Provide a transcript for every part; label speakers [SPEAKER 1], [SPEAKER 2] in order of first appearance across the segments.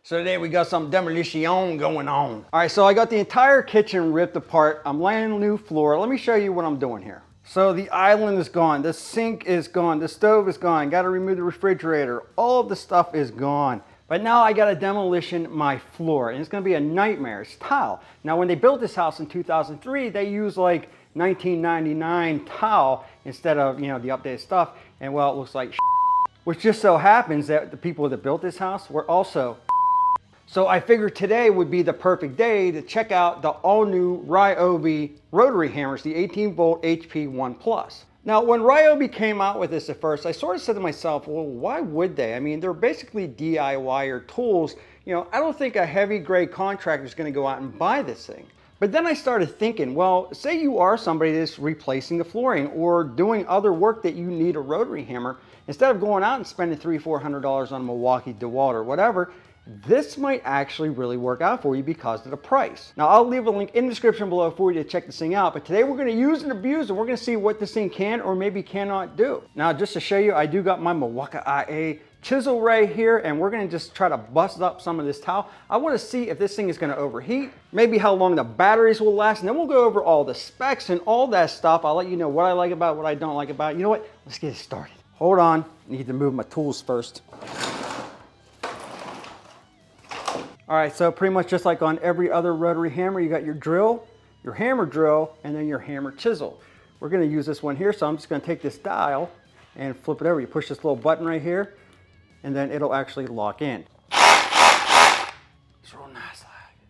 [SPEAKER 1] So today we got some demolition going on. All right, so I got the entire kitchen ripped apart. I'm laying a new floor. Let me show you what I'm doing here. So the island is gone, the sink is gone, the stove is gone, got to remove the refrigerator. All of the stuff is gone. But now I got to demolition my floor, and it's going to be a nightmare. It's tile. Now when they built this house in 2003, they used like 1999 tile instead of, you know, the updated stuff. And well, it looks like which just so happens that the people that built this house were also. So I figured today would be the perfect day to check out the all-new Ryobi Rotary Hammers, the 18-volt HP ONE Plus. Now, when Ryobi came out with this at first, I sort of said to myself, well, why would they? I mean, they're basically DIYer tools. You know, I don't think a heavy-grade contractor is going to go out and buy this thing. But then I started thinking, well, say you are somebody that's replacing the flooring or doing other work that you need a rotary hammer. Instead of going out and spending $300-400 on a Milwaukee DeWalt or whatever, this might actually really work out for you because of the price. Now, I'll leave a link in the description below for you to check this thing out, but today we're going to use and abuse and we're going to see what this thing can or maybe cannot do. Now, just to show you, I do got my Milwaukee IA chisel right here, and we're going to just try to bust up some of this tile. I want to see if this thing is going to overheat, maybe how long the batteries will last, and then we'll go over all the specs and all that stuff. I'll let you know what I like about it, what I don't like about it. You know what? Let's get it started. Hold on. I need to move my tools first. All right, so pretty much just like on every other rotary hammer, you got your drill, your hammer drill, and then your hammer chisel. We're going to use this one here, so I'm just going to take this dial and flip it over. You push this little button right here, and then it'll actually lock in. It's real nice.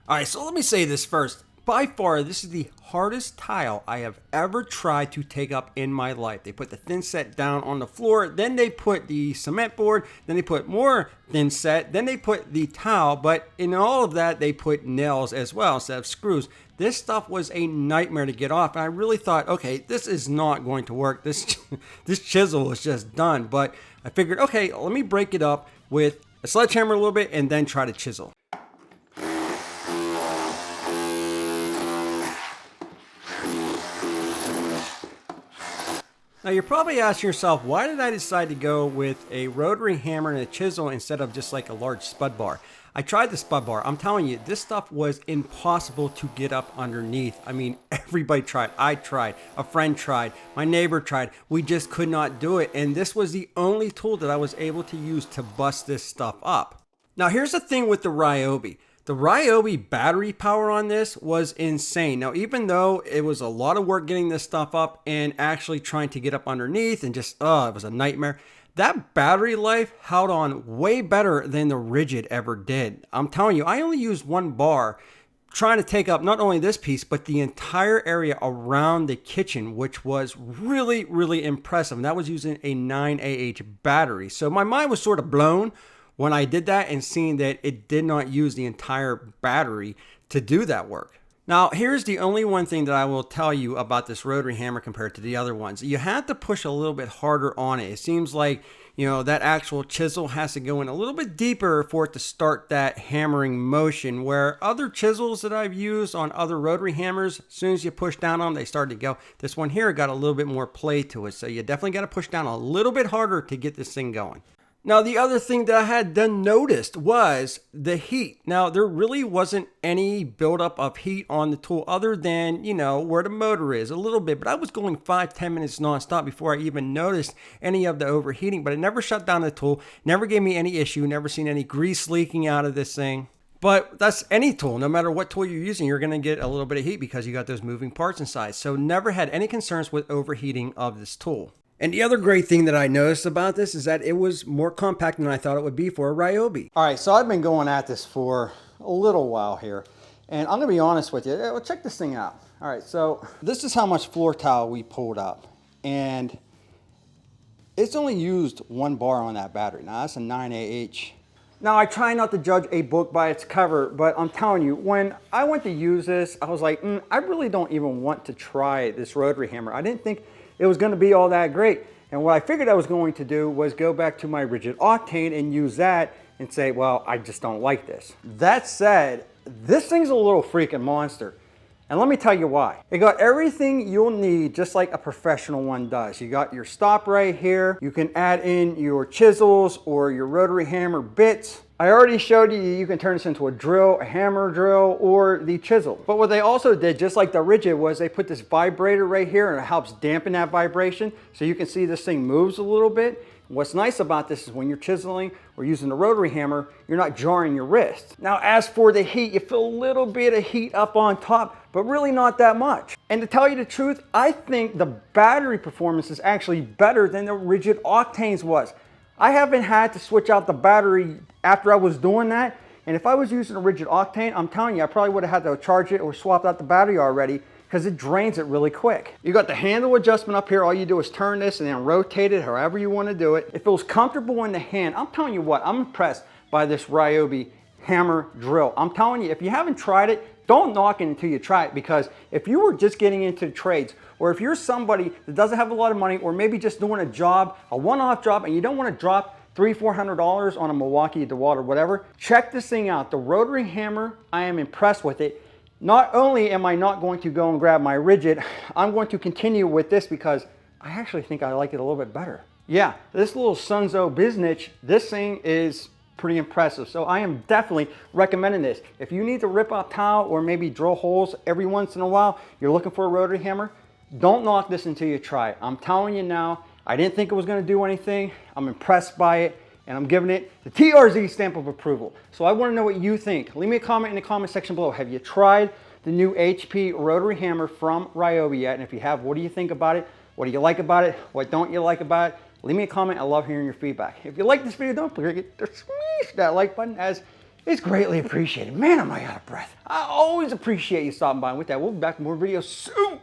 [SPEAKER 1] All right, so let me say this first. By far, this is the hardest tile I have ever tried to take up in my life. They put the thin set down on the floor, then they put the cement board, then they put more thin set, then they put the tile, but in all of that, they put nails as well instead of screws. This stuff was a nightmare to get off, and I really thought, okay, this is not going to work. This chisel is just done, but I figured, okay, let me break it up with a sledgehammer a little bit and then try to chisel. Now you're probably asking yourself, why did I decide to go with a rotary hammer and a chisel instead of just like a large spud bar? I tried the spud bar. I'm telling you, this stuff was impossible to get up underneath. I mean, everybody tried. I tried. A friend tried. My neighbor tried. We just could not do it. And this was the only tool that I was able to use to bust this stuff up. Now here's the thing with the Ryobi. The Ryobi battery power on this was insane. Now, even though it was a lot of work getting this stuff up and actually trying to get up underneath and just, it was a nightmare. That battery life held on way better than the Rigid ever did. I'm telling you, I only used one bar trying to take up not only this piece, but the entire area around the kitchen, which was really, really impressive. And that was using a 9AH battery. So my mind was sort of blown when I did that and seeing that it did not use the entire battery to do that work. Now, here's the only one thing that I will tell you about this rotary hammer compared to the other ones. You have to push a little bit harder on it. It seems like, you know, that actual chisel has to go in a little bit deeper for it to start that hammering motion, where other chisels that I've used on other rotary hammers, as soon as you push down on them, they start to go. This one here got a little bit more play to it, so you definitely got to push down a little bit harder to get this thing going. Now, the other thing that I had done noticed was the heat. Now, there really wasn't any buildup of heat on the tool other than, you know, where the motor is a little bit. But I was going 5-10 minutes nonstop before I even noticed any of the overheating. But it never shut down the tool, never gave me any issue, never seen any grease leaking out of this thing. But that's any tool. No matter what tool you're using, you're going to get a little bit of heat because you got those moving parts inside. So never had any concerns with overheating of this tool. And the other great thing that I noticed about this is that it was more compact than I thought it would be for a Ryobi. All right, so I've been going at this for a little while here, and I'm gonna be honest with you. Well, check this thing out. All right, so this is how much floor tile we pulled up, and it's only used one bar on that battery. Now that's a 9AH. Now I try not to judge a book by its cover, but I'm telling you, when I went to use this, I was like, I really don't even want to try this rotary hammer. I didn't think it was going to be all that great. And what I figured I was going to do was go back to my rigid octane and use that and say, well, I just don't like this. That said, this thing's a little freaking monster. And let me tell you why. It got everything you'll need just like a professional one does. You got your stop right here. You can add in your chisels or your rotary hammer bits. I already showed you can turn this into a drill, a hammer drill, or the chisel. But what they also did, just like the rigid, was they put this vibrator right here and it helps dampen that vibration. So you can see this thing moves a little bit. What's nice about this is when you're chiseling or using the rotary hammer, you're not jarring your wrist. Now, as for the heat, you feel a little bit of heat up on top, but really not that much. And to tell you the truth, I think the battery performance is actually better than the rigid octanes was. I haven't had to switch out the battery after I was doing that. And if I was using a rigid octane, I'm telling you, I probably would have had to charge it or swap out the battery already, because it drains it really quick. You got the handle adjustment up here. All you do is turn this and then rotate it however you want to do it. It feels comfortable in the hand. I'm telling you what, I'm impressed by this Ryobi hammer drill. I'm telling you, if you haven't tried it, don't knock it until you try it, because if you were just getting into the trades, or if you're somebody that doesn't have a lot of money, or maybe just doing a job, a one-off job, and you don't want to drop $300-400 on a Milwaukee, DeWalt, or whatever, check this thing out. The rotary hammer, I am impressed with it. Not only am I not going to go and grab my rigid, I'm going to continue with this because I actually think I like it a little bit better. Yeah, this little Sunzo Biznitch, this thing is pretty impressive. So I am definitely recommending this. If you need to rip out towel or maybe drill holes every once in a while, you're looking for a rotary hammer, don't knock this until you try it. I'm telling you now, I didn't think it was going to do anything. I'm impressed by it, and I'm giving it the TRZ stamp of approval. So I want to know what you think. Leave me a comment in the comment section below. Have you tried the new HP rotary hammer from Ryobi yet? And if you have, what do you think about it? What do you like about it? What don't you like about it? Leave me a comment. I love hearing your feedback. If you like this video, don't forget to smash that like button, as it's greatly appreciated. Man, am I out of breath. I always appreciate you stopping by. And with that, we'll be back with more videos soon.